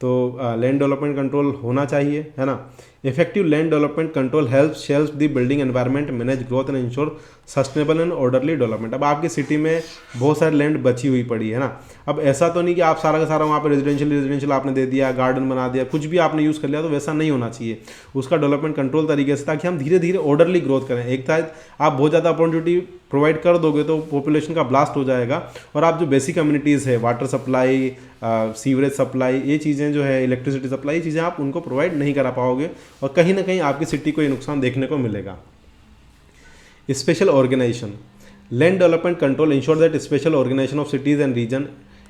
तो लैंड डेवलपमेंट कंट्रोल होना चाहिए, है ना. Effective land development control helps the building environment, manage growth and ensure sustainable and orderly development. अब आपकी city में बहुत सारी लैंड बची हुई पड़ी है ना. अब ऐसा तो नहीं कि आप सारा का सारा वहाँ पे रेजिडेंशियल आपने दे दिया, गार्डन बना दिया, कुछ भी आपने यूज़ कर लिया, तो वैसा नहीं होना चाहिए. उसका डेवलपमेंट कंट्रोल तरीके से, ताकि हम धीरे धीरे ऑर्डरली ग्रोथ करें. एक था आप बहुत ज़्यादा अपॉर्चुनिटी प्रोवाइड कर दोगे तो पॉपुलेशन का ब्लास्ट हो जाएगा और आप जो बेसिक कम्युनिटीज़ है, वाटर सप्लाई, सीवरेज सप्लाई, ये चीज़ें जो है, इलेक्ट्रिसिटी सप्लाई, ये चीज़ें आप उनको प्रोवाइड नहीं करा पाओगे और कहीं ना कहीं आपकी सिटी को ये नुकसान देखने को मिलेगा. Spatial organisation. Land development control ensure that spatial organisation of cities and region.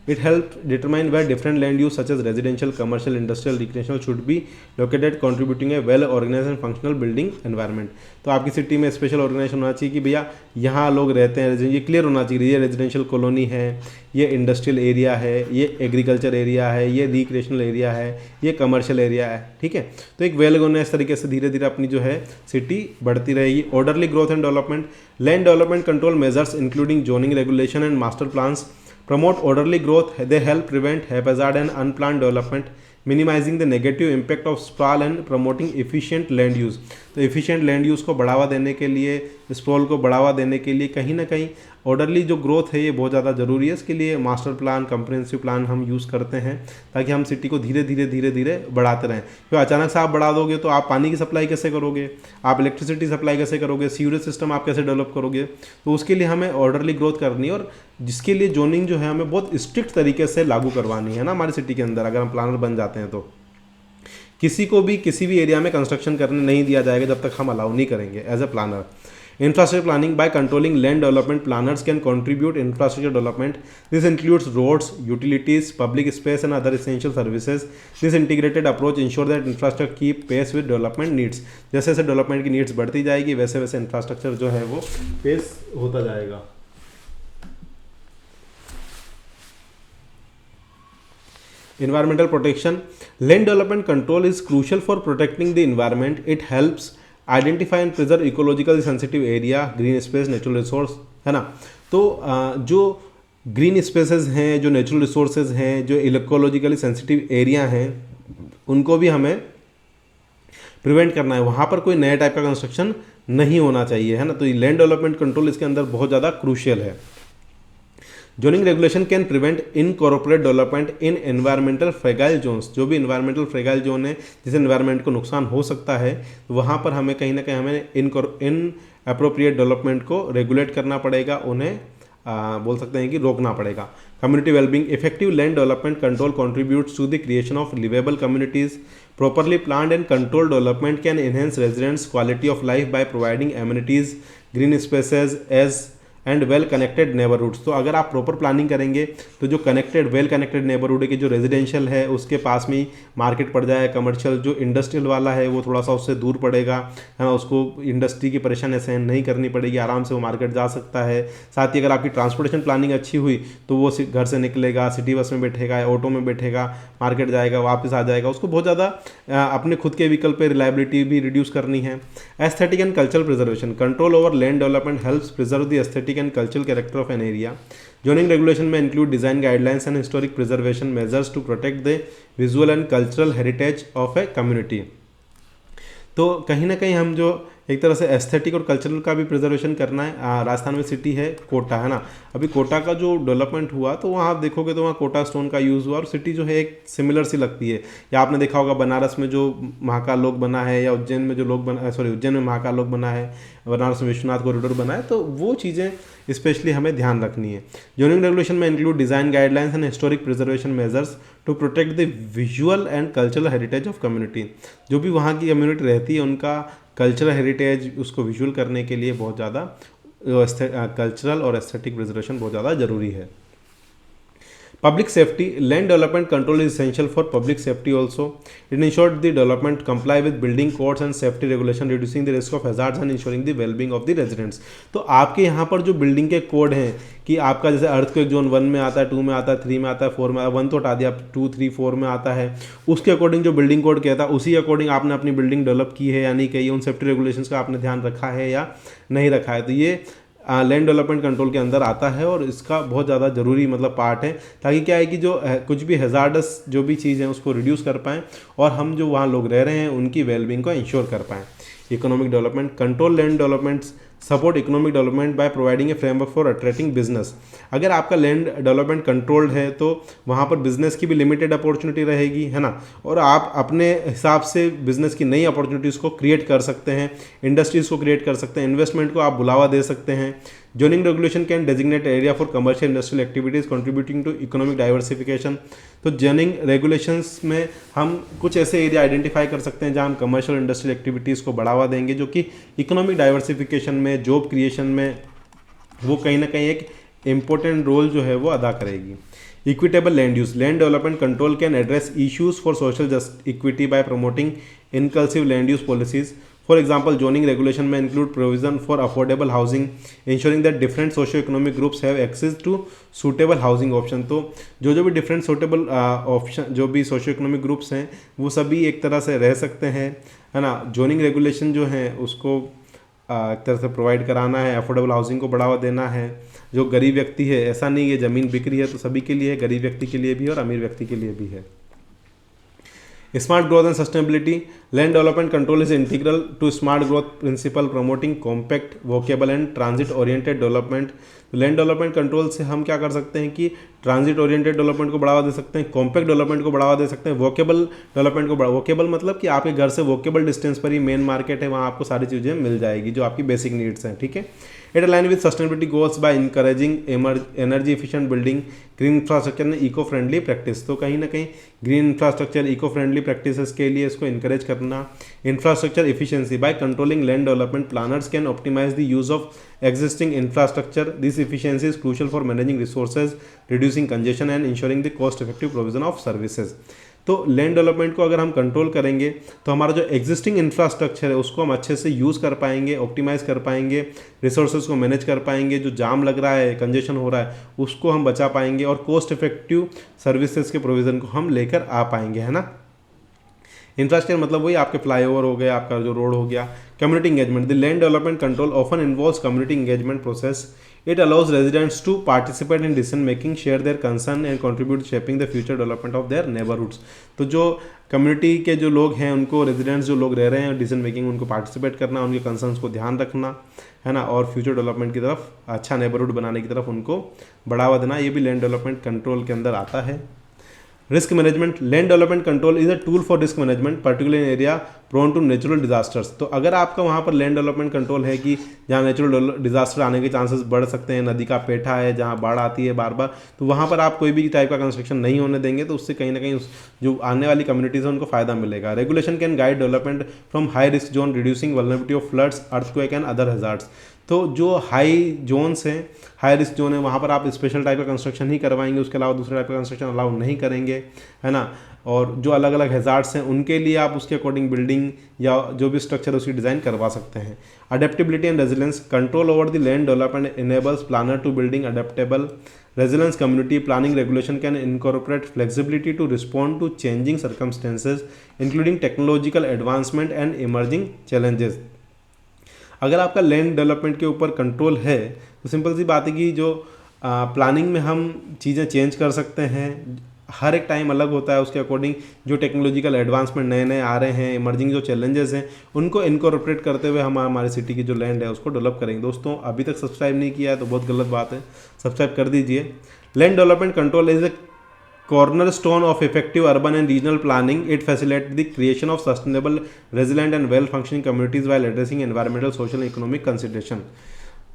It helps determine where different land use such as residential, commercial, industrial, recreational should be located, contributing a well organized and functional building environment. तो आपकी city में special organisation होना चाहिए कि भैया यहाँ लोग रहते हैं, ये क्लियर होना चाहिए, ये रेजिडेंशियल कॉलोनी है, ये इंडस्ट्रियल एरिया है, ये एग्रीकल्चर एरिया है, ये रिक्रिएशनल एरिया है, ये कमर्शियल एरिया है. ठीक है, तो एक वेल ऑर्गेनाइज तरीके से धीरे धीरे अपनी जो है सिटी बढ़ती रहेगी. Orderly growth and development. Land development control measures including zoning regulation and master plans promote orderly growth. They help prevent haphazard and unplanned development, minimizing the negative impact of sprawl and promoting efficient land use. तो efficient land use को बढ़ावा देने के लिए, sprawl को बढ़ावा देने के लिए कहीं ना कहीं ऑर्डरली जो ग्रोथ है ये बहुत ज़्यादा ज़रूरी है। इसके लिए मास्टर प्लान, कम्प्रिहेंसिव प्लान हम यूज़ करते हैं ताकि हम सिटी को धीरे धीरे बढ़ाते रहें। क्योंकि अचानक से आप बढ़ा दोगे तो आप पानी की सप्लाई कैसे करोगे, आप इलेक्ट्रिसिटी सप्लाई कैसे करोगे, सीवरेज सिस्टम आप कैसे डेवलप करोगे। तो उसके लिए हमें ऑर्डरली ग्रोथ करनी है, और जिसके लिए जोनिंग जो है हमें बहुत स्ट्रिक्ट तरीके से लागू करवानी है ना हमारी सिटी के अंदर। अगर हम प्लानर बन जाते हैं तो किसी को भी किसी भी एरिया में कंस्ट्रक्शन करने नहीं दिया जाएगा जब तक हम अलाउ नहीं करेंगे as a planner. Infrastructure planning by controlling land development, planners can contribute infrastructure development. This includes roads, utilities, public space and other essential services. This integrated approach ensure that infrastructure keep pace with development needs. जैसे जैसे development की needs बढ़ती जाएगी वैसे वैसे infrastructure जो है वो पेस होता जाएगा। Environmental protection. Land development control is crucial for protecting the environment. It helps identify and preserve ecologically sensitive area, green space, natural resource, है ना। तो जो ग्रीन स्पेसेस हैं, जो नेचुरल रिसोर्सेज हैं, जो इकोलॉजिकली सेंसिटिव एरिया हैं, उनको भी हमें प्रिवेंट करना है। वहाँ पर कोई नया टाइप का कंस्ट्रक्शन नहीं होना चाहिए, है ना। तो ये लैंड डेवलपमेंट कंट्रोल इसके अंदर बहुत ज़्यादा क्रूशियल है। Zoning regulation can prevent incorporate development in environmental fragile zones. जो भी एनवायरमेंटल फ्रेगाइल जोन है जिसे एनवायरमेंट को नुकसान हो सकता है, तो वहाँ पर हमें कहीं ना कहीं हमें इन अप्रोप्रिएट डेवलपमेंट को रेगुलेट करना पड़ेगा, उन्हें बोल सकते हैं कि रोकना पड़ेगा। Community wellbeing. Effective land development control contributes to the creation of liveable communities. Properly planned and control development can enhance residents quality of life by providing amenities, green spaces as and well connected neighbourhoods. तो अगर आप proper planning करेंगे तो जो connected well connected neighbourhood है कि जो residential है उसके पास में ही मार्केट पड़ जाए, कमर्शियल जो इंडस्ट्रियल वाला है वो थोड़ा सा उससे दूर पड़ेगा, है ना। उसको इंडस्ट्री की परेशानी सहन नहीं करनी पड़ेगी, आराम से वो मार्केट जा सकता है। साथ ही अगर आपकी ट्रांसपोर्टेशन प्लानिंग अच्छी हुई तो वो घर से निकलेगा, सिटी बस में बैठेगा, ऑटो में बैठेगा, मार्केट जाएगा, वापस आ जाएगा। उसको बहुत ज़्यादा अपने खुद के व्हीकल पर रिलायबिलिटी भी रिड्यूस करनी है। Aesthetic and cultural preservation. Control over land development helps preserve the aesthetic and cultural character of an area. Zoning regulation may include design guidelines and historic preservation measures to protect the visual and cultural heritage of a community. तो कहीं ना कहीं हम जो एक तरह से aesthetic और कल्चरल का भी प्रिजर्वेशन करना है। राजस्थान में सिटी है कोटा, है ना। अभी कोटा का जो डेवलपमेंट हुआ तो वहाँ आप देखोगे तो वहाँ कोटा स्टोन का यूज़ हुआ और सिटी जो है एक सिमिलर सी लगती है। या आपने देखा होगा बनारस में जो महाकाल लोक बना है, या उज्जैन में जो लोक बना, उज्जैन में महाकाल लोक बना है, बनारस में विश्वनाथ कॉरिडोर बना है। तो वो चीज़ें स्पेशली हमें ध्यान रखनी है। जोनिंग रेगुलेशन में include design guidelines and historic preservation measures to protect the visual and cultural heritage of community. जो भी वहाँ की कम्युनिटी रहती है उनका कल्चरल हेरिटेज उसको विजुअल करने के लिए बहुत ज़्यादा कल्चरल और एस्थेटिक प्रिजर्वेशन बहुत ज़्यादा ज़रूरी है। Public safety. Land development control is essential for public safety also. It ensures the development comply with building codes and safety regulation, reducing the risk of hazards and ensuring the well-being of the residents. तो आपके यहाँ पर जो building के code हैं कि आपका जैसे अर्थक्वेक जोन 1 में आता है, 2 में आता है, 3 में आता है, 4 में, 1 तो हटा दिया, 2, 3, 4 में आता है, उसके अकॉर्डिंग जो बिल्डिंग कोड कहता है उसी अकॉर्डिंग आपने अपनी बिल्डिंग डेवलप की है या नहीं की, उन सेफ्टी रेगुलेशंस का आपने ध्यान रखा है या नहीं रखा है। तो ये लैंड डेवलपमेंट कंट्रोल के अंदर आता है और इसका बहुत ज़्यादा ज़रूरी मतलब पार्ट है, ताकि क्या है कि जो कुछ भी हैज़ार्डस जो भी चीज़ है उसको रिड्यूस कर पाएँ और हम जो वहाँ लोग रह रहे हैं उनकी वेलबींग को इंश्योर कर पाएँ। Economic development. Control land developments support economic development by providing A framework for attracting business. अगर आपका लैंड डेवलपमेंट कंट्रोल्ड है तो वहाँ पर बिजनेस की भी लिमिटेड अपॉर्चुनिटी रहेगी, है ना, और आप अपने हिसाब से बिजनेस की नई अपॉर्चुनिटीज़ को क्रिएट कर सकते हैं, इंडस्ट्रीज़ को क्रिएट कर सकते हैं, इन्वेस्टमेंट को आप बुलावा दे सकते हैं। Zoning regulation can designate area for commercial industrial activities contributing to economic diversification. तो जोनिंग रेगुलेशंस में हम कुछ ऐसे एरिया आइडेंटिफाई कर सकते हैं जहां हम कमर्शियल इंडस्ट्रियल एक्टिविटीज़ को बढ़ावा देंगे, जो कि इकोनॉमिक डाइवर्सिफिकेशन में, जॉब क्रिएशन में वो कहीं ना कहीं एक इम्पोर्टेंट रोल जो है वो अदा करेगी। Equitable land use. Land development control can address issues for social just equity by promoting inclusive land use policies. For example, zoning regulation may include provision for affordable housing, ensuring that different socio-economic groups have access to suitable housing option. तो जो भी different suitable option, जो भी socio-economic groups हैं वो सभी एक तरह से रह सकते हैं, है ना। zoning regulation जो है उसको एक तरह से प्रोवाइड कराना है, अफोर्डेबल हाउसिंग को बढ़ावा देना है। जो गरीब व्यक्ति है, ऐसा नहीं है ज़मीन बिक रही है तो सभी के लिए है, गरीब व्यक्ति के लिए भी और अमीर व्यक्ति के लिए भी है। Smart growth and sustainability. Land development control is integral to smart growth principle, promoting compact, walkable and transit oriented development. Land development control से हम क्या कर सकते हैं कि ट्रांजिट ओरिएंटेड डेवलपमेंट को बढ़ावा दे सकते हैं, कॉम्पैक्ट डेवलपमेंट को बढ़ावा दे सकते हैं, वॉकेबल डेवलपमेंट को वॉकेबल मतलब कि आपके घर से वॉकेबल डिस्टेंस पर ही मेन मार्केट है, वहाँ आपको सारी चीज़ें मिल जाएगी जो आपकी बेसिक नीड्स हैं, ठीक है। It align with sustainability goals by encouraging energy efficient building, green infrastructure and eco friendly practice. तो कहीं ना कहीं green infrastructure, eco friendly practices के लिए इसको इंकरेज करना। Infrastructure efficiency by controlling land development, planners can optimise the use of existing infrastructure. This efficiency is crucial for managing resources, reducing congestion and ensuring the cost effective provision of services. तो land development को अगर हम control करेंगे तो हमारा जो existing infrastructure है उसको हम अच्छे से यूज़ कर पाएंगे, ऑप्टिमाइज़ कर पाएंगे, रिसोर्सेज को मैनेज कर पाएंगे, जो जाम लग रहा है, कंजेशन हो रहा है उसको हम बचा पाएंगे और कॉस्ट इफेक्टिव सर्विसेज के प्रोविज़न को हम लेकर आ पाएंगे, है ना। इंफ्रास्ट्रक्चर मतलब वही आपके फ्लाईओवर हो गए, आपका जो रोड हो गया। Community engagement, the land development control often involves community engagement process. It allows residents to participate in decision making, share their concern and contribute shaping the future development of their neighbourhoods. तो जो community के जो लोग हैं उनको, residents जो लोग रह रहे हैं डिसीजन मेकिंग, उनको पार्टिसिपेट करना, उनके कंसर्न्स को ध्यान रखना, है ना, और फ्यूचर डेवलपमेंट की तरफ, अच्छा नेबरहुड बनाने की तरफ उनको बढ़ावा देना, ये भी लैंड डेवलपमेंट कंट्रोल के अंदर आता है। Risk management, land development control is a tool for risk management particular in area prone to natural disasters. तो अगर आपका वहाँ पर लैंड डेवलपमेंट कंट्रोल है कि जहाँ नेचुरल डिजास्टर आने के चांसेस बढ़ सकते हैं, नदी का पेठा है जहाँ बाढ़ आती है बार बार, तो वहाँ पर आप कोई भी टाइप का कंस्ट्रक्शन नहीं होने देंगे, तो उससे कहीं ना कहीं जो आने वाली कम्युनिटीज़ है उनको फायदा मिलेगा। Regulation can guide development from high risk zone, reducing vulnerability of floods, earthquake and other hazards. तो जो हाई जोन्स हैं, हाई रिस्क जोन है, वहाँ पर आप स्पेशल टाइप का कंस्ट्रक्शन ही करवाएंगे, उसके अलावा दूसरे टाइप का कंस्ट्रक्शन अलाउ नहीं करेंगे, है ना। और जो अलग अलग हैजार्ड्स हैं उनके लिए आप उसके अकॉर्डिंग बिल्डिंग या जो भी स्ट्रक्चर उसकी डिज़ाइन करवा सकते हैं। Adaptability and resilience, control over the land development enables planner to building adaptable resilience community planning regulation can incorporate flexibility to respond to changing circumstances including technological advancement and emerging challenges। अगर आपका land development के ऊपर control है तो simple सी बात है कि जो प्लानिंग में हम चीज़ें चेंज कर सकते हैं, हर एक टाइम अलग होता है, उसके अकॉर्डिंग जो टेक्नोलॉजिकल एडवांसमेंट नए नए आ रहे हैं, इमर्जिंग जो चैलेंजेस हैं उनको इनकॉर्पोरेट करते हुए हम हमारी सिटी की जो लैंड है उसको डेवलप करेंगे। दोस्तों अभी तक सब्सक्राइब नहीं किया है तो बहुत गलत बात है, सब्सक्राइब कर दीजिए। Land development control is a cornerstone of effective urban and regional planning. It facilitates the creation of sustainable, resilient and well-functioning communities while addressing environmental, social and economic consideration.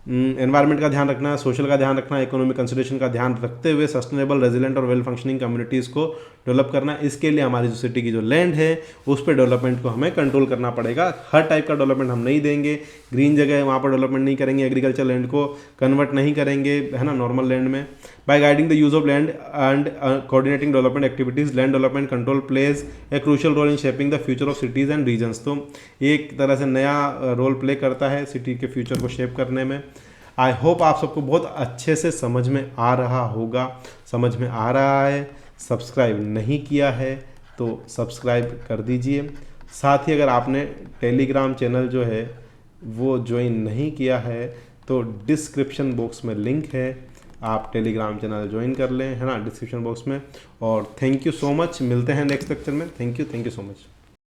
Environment का ध्यान रखना है, social का ध्यान रखना है, economic consideration का ध्यान रखते हुए सस्टेनेबल, रेजिलेंट और वेल फंक्शनिंग कम्युनिटीज़ को डेवलप करना। इसके लिए हमारी जो सिटी की जो लैंड है उस पर डेवलपमेंट को हमें कंट्रोल करना पड़ेगा। हर टाइप का डेवलपमेंट हम नहीं देंगे, ग्रीन जगह है वहाँ पर डेवलपमेंट नहीं करेंगे, एग्रीकल्चर लैंड को कन्वर्ट नहीं करेंगे, है ना, नॉर्मल लैंड में। By guiding the use of land and coordinating development activities, land development control plays a crucial role in shaping the future of cities and regions. तो एक तरह से नया रोल प्ले करता है सिटी के फ्यूचर को शेप करने में। आई होप आप सबको बहुत अच्छे से समझ में आ रहा होगा, समझ में आ रहा है। सब्सक्राइब नहीं किया है तो सब्सक्राइब कर दीजिए। साथ ही अगर आपने टेलीग्राम चैनल जो है वो ज्वाइन नहीं किया है तो डिस्क्रिप्शन बॉक्स में लिंक है, आप टेलीग्राम चैनल ज्वाइन कर लें, है ना, डिस्क्रिप्शन बॉक्स में। और थैंक यू सो मच, मिलते हैं नेक्स्ट लेक्चर में। Thank you so much.